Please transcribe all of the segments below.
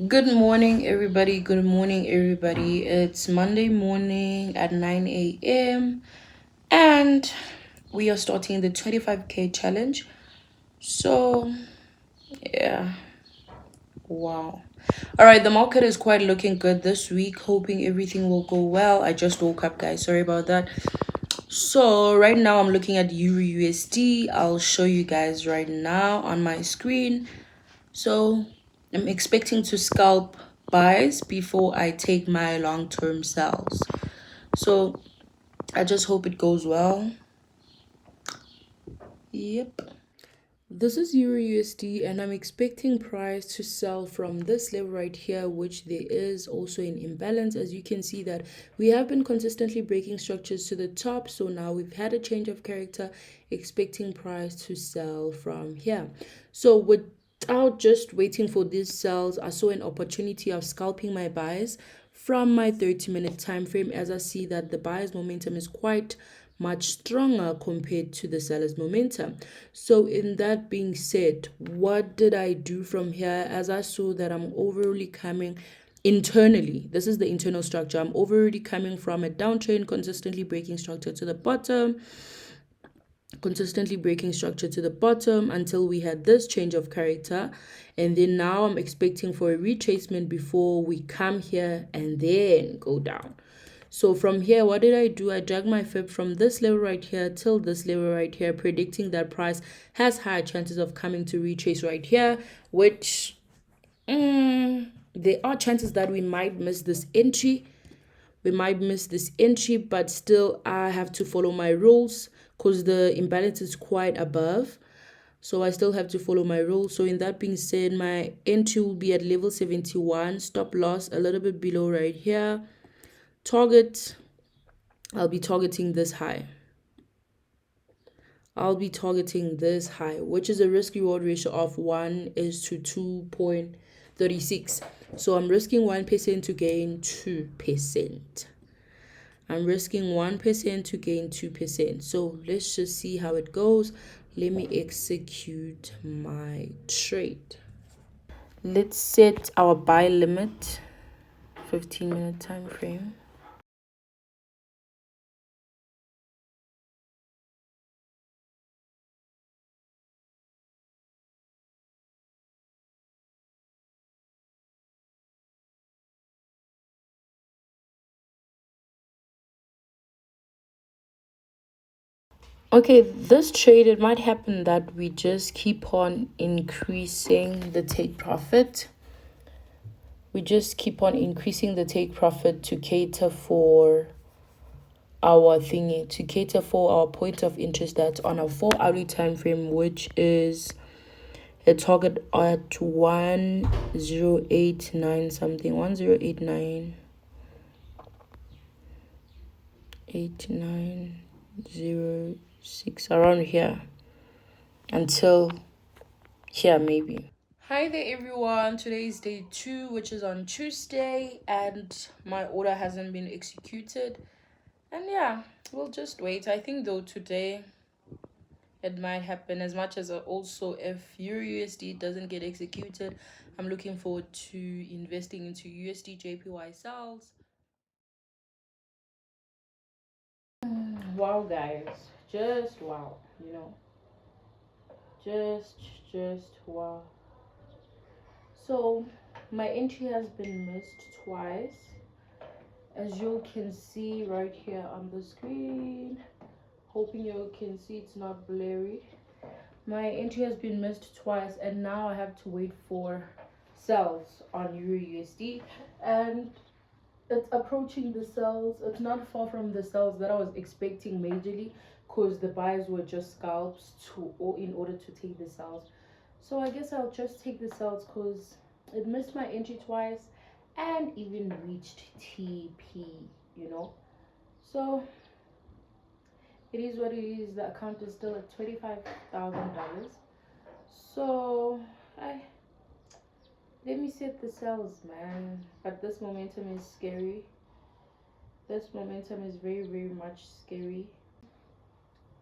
Good morning, everybody. Good morning, everybody. It's Monday morning at 9 a.m. and we are starting the 25K challenge. So, yeah, wow. All right, the market is quite looking good this week. Hoping everything will go well. I just woke up, guys. Sorry about that. So, right now I'm looking at EURUSD. I'll show you guys right now on my screen. So I'm expecting to scalp buys before I take my long-term sells. So I just hope it goes well. Yep. This is EURUSD and I'm expecting price to sell from this level right here, which there is also an imbalance. As you can see that we have been consistently breaking structures to the top. So now we've had a change of character, expecting price to sell from here. So without just waiting for these sells, I saw an opportunity of scalping my buys from my 30-minute time frame, as I see that the buyer's momentum is quite much stronger compared to the seller's momentum. So in that being said, what did I do from here? As I saw that I'm overly coming internally, this is the internal structure, I'm overly coming from a downtrend, consistently breaking structure to the bottom, until we had this change of character. And then now I'm expecting for a retracement before we come here and then go down. So from here, what did I do? I dragged my fib from this level right here till this level right here, predicting that price has high chances of coming to retrace right here, which there are chances that we might miss this entry. But still I have to follow my rules because the imbalance is quite above. So I still have to follow my rules. So in that being said, my entry will be at level 71, stop loss a little bit below right here. Target, I'll be targeting this high. Which is a risk reward ratio of 1 is to 2.36. So I'm risking 1% to gain 2%. I'm risking 1% to gain 2%. So let's just see how it goes. Let me execute my trade. Let's set our buy limit, 15-minute time frame. Okay, this trade, it might happen that we just keep on increasing the take profit. To cater for our point of interest that's on our 4-hourly time frame, which is a target at 1089 something, 1089.8906, around here until here maybe. Hi there everyone, today is day 2, which is on Tuesday, and my order hasn't been executed. And yeah, we'll just wait. I think though today it might happen, as much as also if EURUSD doesn't get executed, I'm looking forward to investing into USD JPY sells. Wow guys, just wow, just wow. So my entry has been missed twice, as you can see right here on the screen. Hoping you can see it's not blurry. My entry has been missed twice, and now I have to wait for sells on EURUSD, and it's approaching the sells. It's not far from the sells that I was expecting majorly, because the buys were just scalps in order to take the sells. So I guess I'll just take the sells because it missed my entry twice and even reached TP. So it is what it is. The account is still at $25,000. So let me set the sells, man. But this momentum is scary. This momentum is very, very much scary.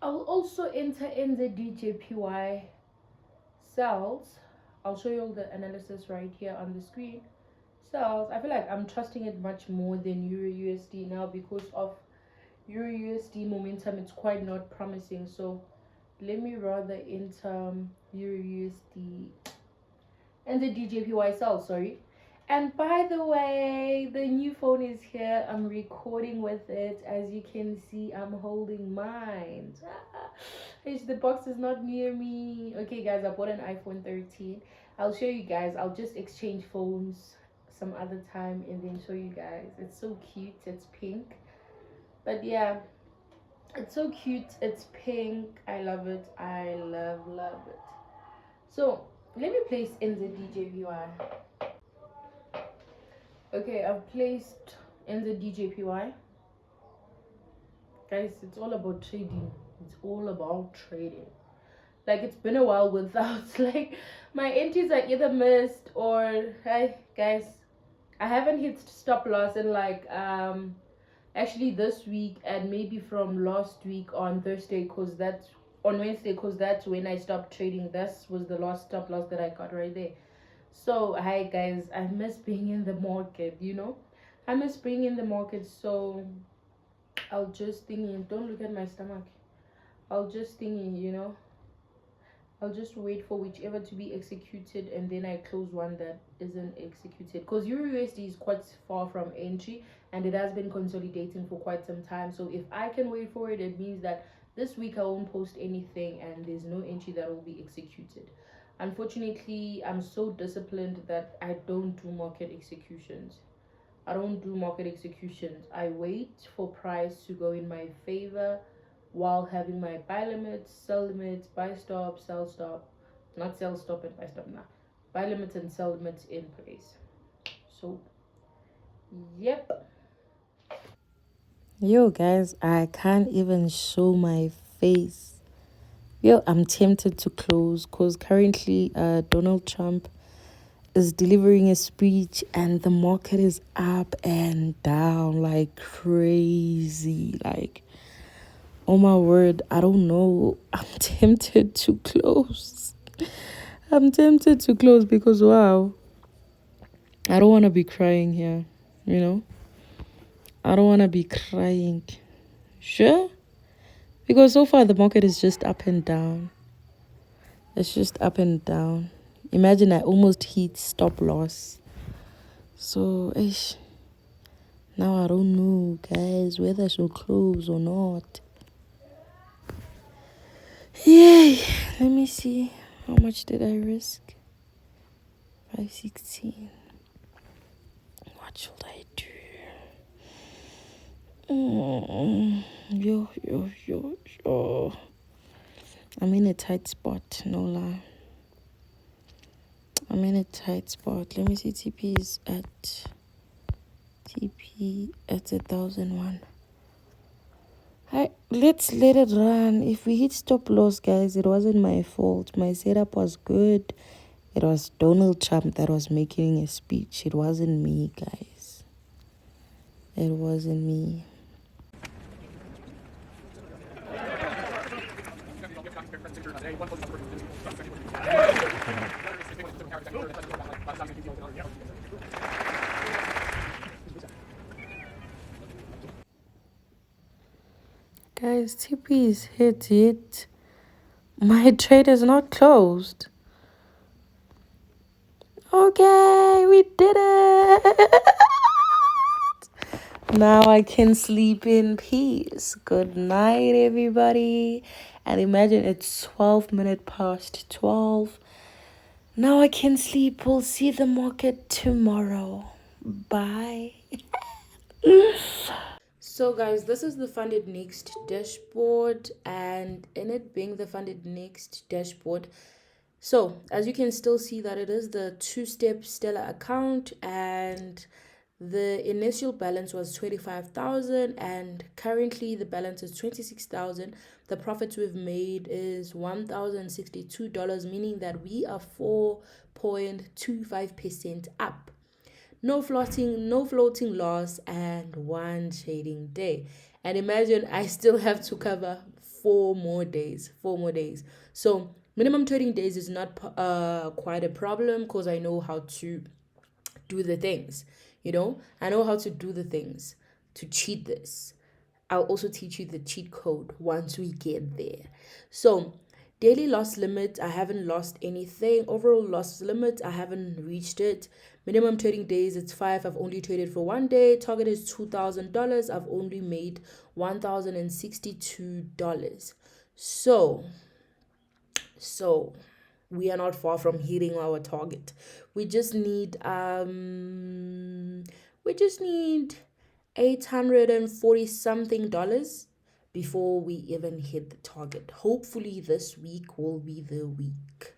I'll also enter in the DJPY sells. I'll show you all the analysis right here on the screen. sells. I feel like I'm trusting it much more than EURUSD now because of EURUSD momentum. It's quite not promising. So let me rather enter EURUSD and the DJPY sell, sorry. And by the way, the new phone is here. I'm recording with it. As you can see, I'm holding mine. The box is not near me. Okay, guys, I bought an iPhone 13. I'll show you guys. I'll just exchange phones some other time and then show you guys. It's so cute. It's pink. But yeah, it's so cute. It's pink. I love it. I love it. So let me place in the DJPY. Okay, I've placed in the DJPY. Guys, it's all about trading. It's all about trading. Like, it's been a while without, like, my entries are either missed or, hi, guys, I haven't hit stop loss in, like, actually this week and maybe from last week on Thursday, because that's, on Wednesday, because that's when I stopped trading. That was the last stop loss that I got right there. So, hi, guys, I miss being in the market, you know? I miss being in the market, so I'll just thingy. Don't look at my stomach. I'll just thingy, you know. I'll just wait for whichever to be executed and then I close one that isn't executed. Because EURUSD is quite far from entry and it has been consolidating for quite some time. So if I can wait for it, it means that this week I won't post anything and there's no entry that will be executed. Unfortunately, I'm so disciplined that I don't do market executions. I don't do market executions. I wait for price to go in my favor while having my buy limits, sell limits, buy stop, sell stop, not sell stop and buy stop now. Buy limits and sell limits in place. So, yep. Yo, guys, I can't even show my face. Yo, I'm tempted to close because currently Donald Trump is delivering a speech and the market is up and down like crazy. Like, oh my word, I don't know. I'm tempted to close. I'm tempted to close because, wow, I don't want to be crying here, you know? I don't want to be crying. Sure? Because so far the market is just up and down. It's just up and down. Imagine I almost hit stop loss. So, now I don't know, guys, whether I should close or not. Yay! Let me see. How much did I risk? 516. What should I do? Yo. I'm in a tight spot, no lie. I'm in a tight spot. Let me see. TP at 1,001. Let's let it run. If we hit stop loss, guys, it wasn't my fault. My setup was good. It was Donald Trump that was making a speech. It wasn't me, guys. It wasn't me. Guys, TP is hit. My trade is not closed. Okay, we did it. Now I can sleep in peace. Good night, everybody. And imagine it's 12 minutes past 12. Now I can sleep. We'll see the market tomorrow. Bye. So, guys, this is the FundedNext dashboard, and in it being the FundedNext dashboard, so as you can still see that it is the two-step Stellar account, and the initial balance was 25,000 and currently the balance is 26,000. The profits we've made is $1,062, meaning that we are 4.25% up. No floating loss, and one trading day. And imagine I still have to cover 4 more days. So minimum trading days is not quite a problem because I know how to do the things. I know how to do the things to cheat this. I'll also teach you the cheat code once we get there. So, daily loss limit, I haven't lost anything. Overall loss limit, I haven't reached it. Minimum trading days, it's 5. I've only traded for 1 day. Target is $2,000. I've only made $1,062. So we are not far from hitting our target. We just need 840 something dollars before we even hit the target. Hopefully this week will be the week.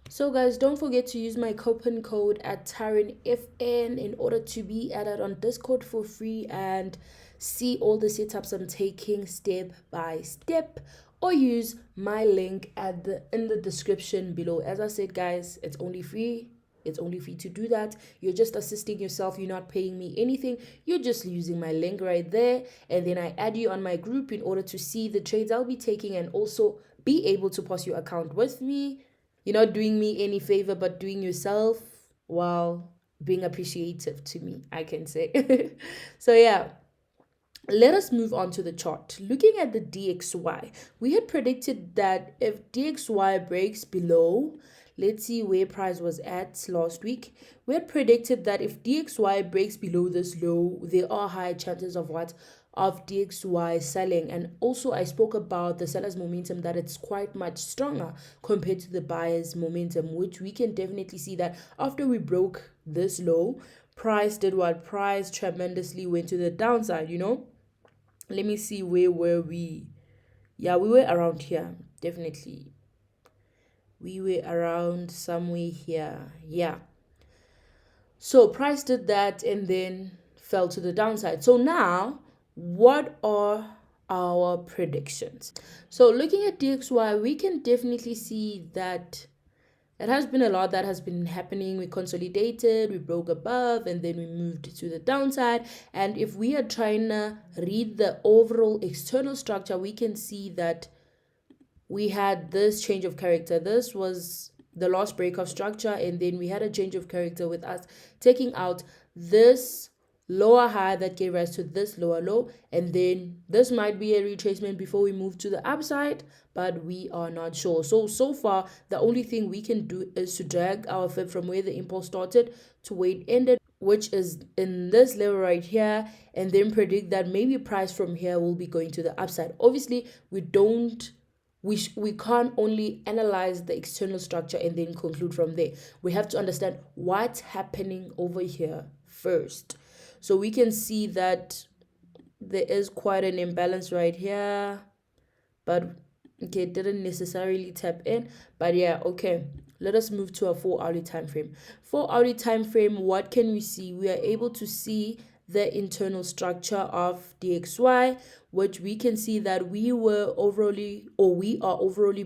So guys, don't forget to use my coupon code at TarinFN in order to be added on Discord for free and see all the setups I'm taking step by step, or use my link in the description below. As I said, guys, it's only free. It's only free to do that. You're just assisting yourself. You're not paying me anything. You're just using my link right there. And then I add you on my group in order to see the trades I'll be taking and also be able to post your account with me. You're not doing me any favor, but doing yourself while being appreciative to me, I can say. So yeah. Let us move on to the chart. Looking at the DXY, we had predicted that if DXY breaks below, let's see where price was at last week. We had predicted that if DXY breaks below this low, there are high chances of what? Of DXY selling. And also I spoke about the seller's momentum, that it's quite much stronger compared to the buyer's momentum, which we can definitely see that after we broke this low, price did what? Price tremendously went to the downside, Let me see, where were we? Yeah, we were around here, definitely. We were around somewhere here. Yeah. So price did that and then fell to the downside. So now, what are our predictions? So looking at DXY, we can definitely see that it has been a lot that has been happening. We consolidated, we broke above, and then we moved to the downside. And if we are trying to read the overall external structure, we can see that we had this change of character. This was the last break of structure, and then we had a change of character with us taking out this lower high that gave rise to this lower low, and then this might be a retracement before we move to the upside, but we are not sure. So far the only thing we can do is to drag our fib from where the impulse started to where it ended, which is in this level right here, and then predict that maybe price from here will be going to the upside. Obviously we can't only analyze the external structure and then conclude from there. We have to understand what's happening over here first. So we can see that there is quite an imbalance right here, but okay, it didn't necessarily tap in, but yeah, okay. Let us move to a 4-hourly time frame. 4-hourly time frame, what can we see? We are able to see the internal structure of DXY, which we can see that we are overally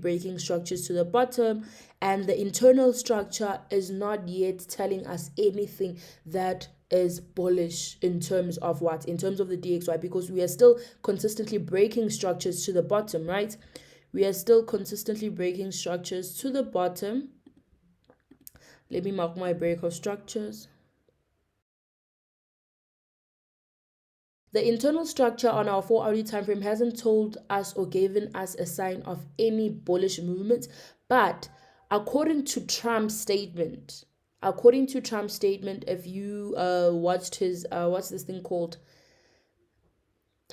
breaking structures to the bottom, and the internal structure is not yet telling us anything that is bullish in terms of what? In terms of the DXY, because we are still consistently breaking structures to the bottom, right? We are still consistently breaking structures to the bottom. Let me mark my break of structures. The internal structure on our 4-hourly time frame hasn't told us or given us a sign of any bullish movement, but according to Trump's statement, if you watched his what's this thing called?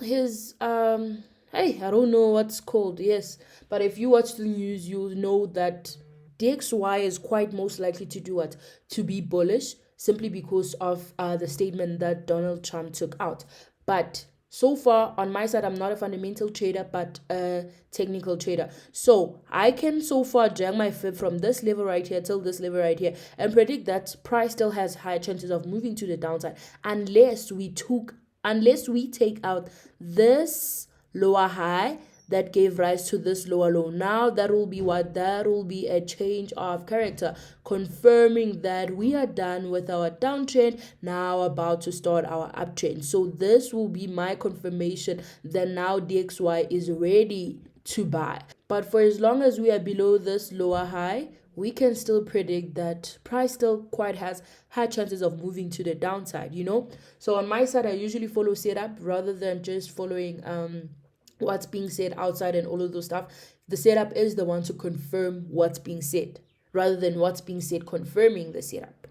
His hey, I don't know what's called. Yes, but if you watch the news, you'll know that DXY is quite most likely to do what? To be bullish, simply because of the statement that Donald Trump took out. But so far on my side, I'm not a fundamental trader, but a technical trader. So I can so far drag my fib from this level right here till this level right here and predict that price still has high chances of moving to the downside unless we take out this lower high that gave rise to this lower low. Now that will be what? That will be a change of character, confirming that we are done with our downtrend, now about to start our uptrend. So this will be my confirmation that now DXY is ready to buy. But for as long as we are below this lower high, we can still predict that price still quite has high chances of moving to the downside, you know. So on my side, I usually follow setup rather than just following what's being said outside and all of those stuff. The setup is the one to confirm what's being said rather than what's being said confirming the setup.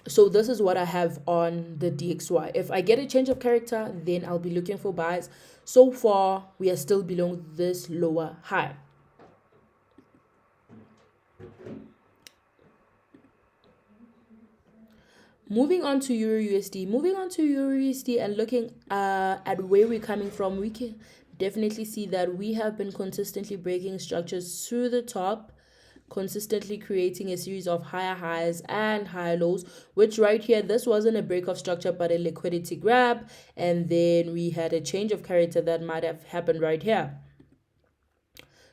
So this is what I have on the DXY. If I get a change of character, then I'll be looking for buys. So far, we are still below this lower high. Moving on to EURUSD and looking at where we're coming from, we can definitely see that we have been consistently breaking structures through the top, consistently creating a series of higher highs and higher lows, which right here, this wasn't a break of structure but a liquidity grab, and then we had a change of character that might have happened right here.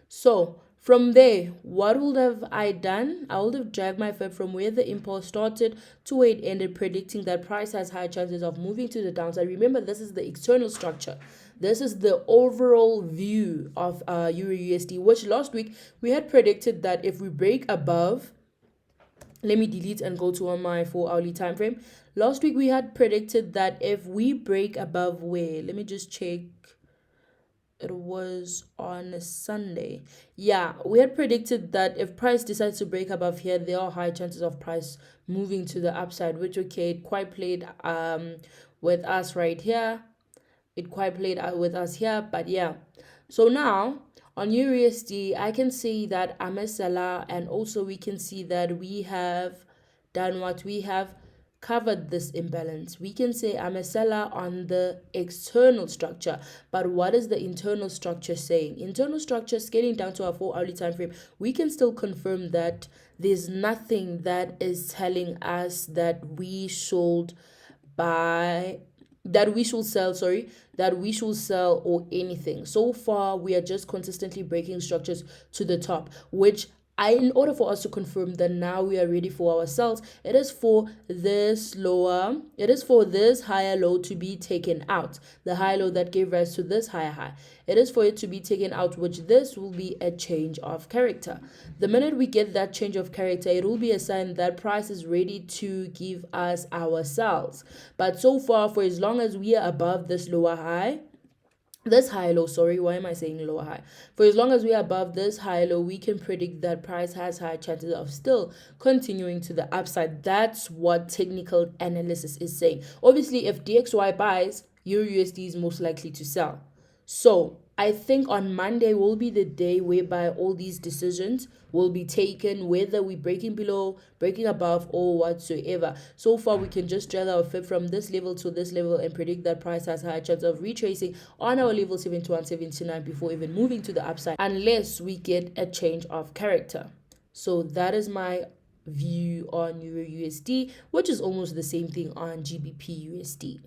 So from there, what would have I done? I would have dragged my fib from where the impulse started to where it ended, predicting that price has high chances of moving to the downside. Remember, this is the external structure. This is the overall view of EURUSD, which last week we had predicted that if we break above, let me delete and go to on my 4-hourly time frame. Last week we had predicted that if we break above where, let me just check. It was on a Sunday. Yeah, we had predicted that if price decides to break above here, there are high chances of price moving to the upside, which okay, it quite played with us right here. It quite played out with us here, but yeah. So now on EURUSD, I can see that I'm a seller, and also we can see that we have done what we have covered this imbalance. We can say I'm a seller on the external structure, but what is the internal structure saying? Internal structure, scaling down to our 4-hourly time frame, we can still confirm that there's nothing that is telling us that we should buy, that we should sell, or anything. So far, we are just consistently breaking structures to the top, which in order for us to confirm that now we are ready for our sales, it is for this higher low to be taken out. The high low that gave rise to this higher high. It is for it to be taken out, which this will be a change of character. The minute we get that change of character, it will be a sign that price is ready to give us our sales. But so far, for as long as we are above this lower high, this high low, sorry, why am I saying lower high? For as long as we are above this high low, we can predict that price has high chances of still continuing to the upside. That's what technical analysis is saying. Obviously, if DXY buys, EURUSD is most likely to sell. So I think on Monday will be the day whereby all these decisions will be taken, whether we're breaking below, breaking above, or whatsoever. So far, we can just draw our fib from this level to this level and predict that price has a high chance of retracing on our level 71.79 before even moving to the upside, unless we get a change of character. So that is my view on EURUSD, which is almost the same thing on GBPUSD.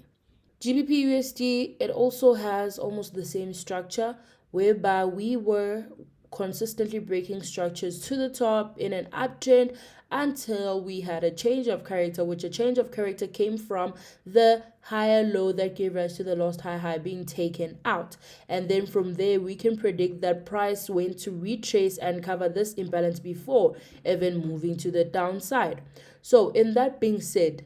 GBPUSD, it also has almost the same structure, whereby we were consistently breaking structures to the top in an uptrend until we had a change of character, which a change of character came from the higher low that gave rise to the last high being taken out. And then from there, we can predict that price went to retrace and cover this imbalance before even moving to the downside. So in that being said,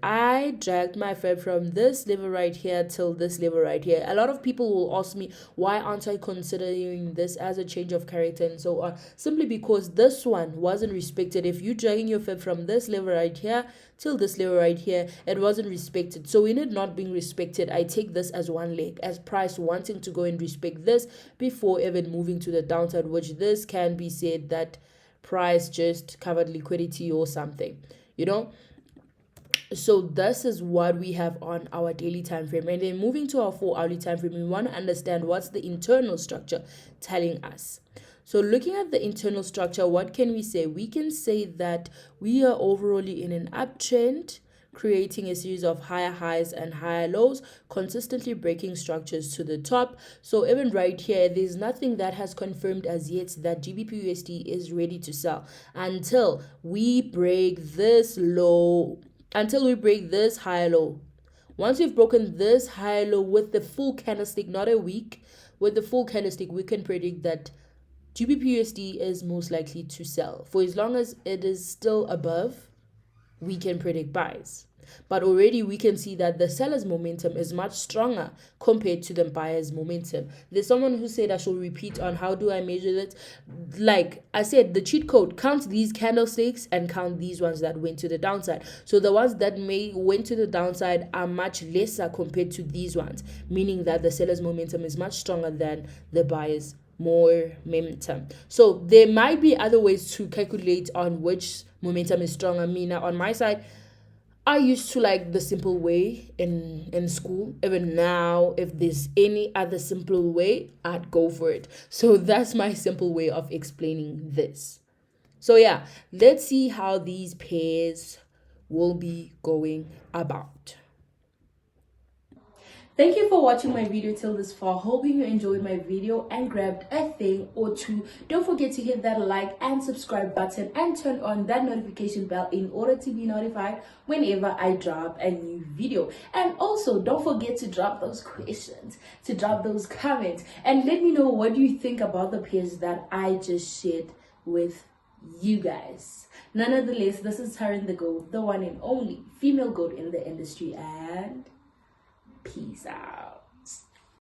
I dragged my fib from this level right here till this level right here. A lot of people will ask me, why aren't I considering this as a change of character and so on? Simply because this one wasn't respected. If you're dragging your fib from this level right here till this level right here, it wasn't respected. So in it not being respected, I take this as one leg, as price wanting to go and respect this before even moving to the downside, which this can be said that price just covered liquidity or something, you know. So this is what we have on our daily time frame. And then moving to our 4-hourly time frame, we want to understand what's the internal structure telling us. So looking at the internal structure, what can we say? We can say that we are overall in an uptrend, creating a series of higher highs and higher lows, consistently breaking structures to the top. So even right here, there's nothing that has confirmed as yet that GBPUSD is ready to sell until we break this low, until we break this high low. Once we've broken this high low with the full candlestick, not a week, with the full candlestick, we can predict that GBPUSD is most likely to sell. For as long as it is still above, we can predict buys. But already we can see that the seller's momentum is much stronger compared to the buyer's momentum. There's someone who said I should repeat on how do I measure that. Like I said, the cheat code, count these candlesticks and count these ones that went to the downside. So the ones that went to the downside are much lesser compared to these ones, meaning that the seller's momentum is much stronger than the buyer's more momentum. So there might be other ways to calculate on which momentum is stronger. Mina, on my side, I used to like the simple way in school. Even now, if there's any other simple way, I'd go for it. So that's my simple way of explaining this. So yeah, let's see how these pairs will be going about. Thank you for watching my video till this far. Hoping you enjoyed my video and grabbed a thing or two. Don't forget to hit that like and subscribe button and turn on that notification bell in order to be notified whenever I drop a new video. And also don't forget to drop those questions, to drop those comments, and let me know what you think about the pairs that I just shared with you guys. Nonetheless, this is Taryn the Goat, the one and only female goat in the industry, and peace out.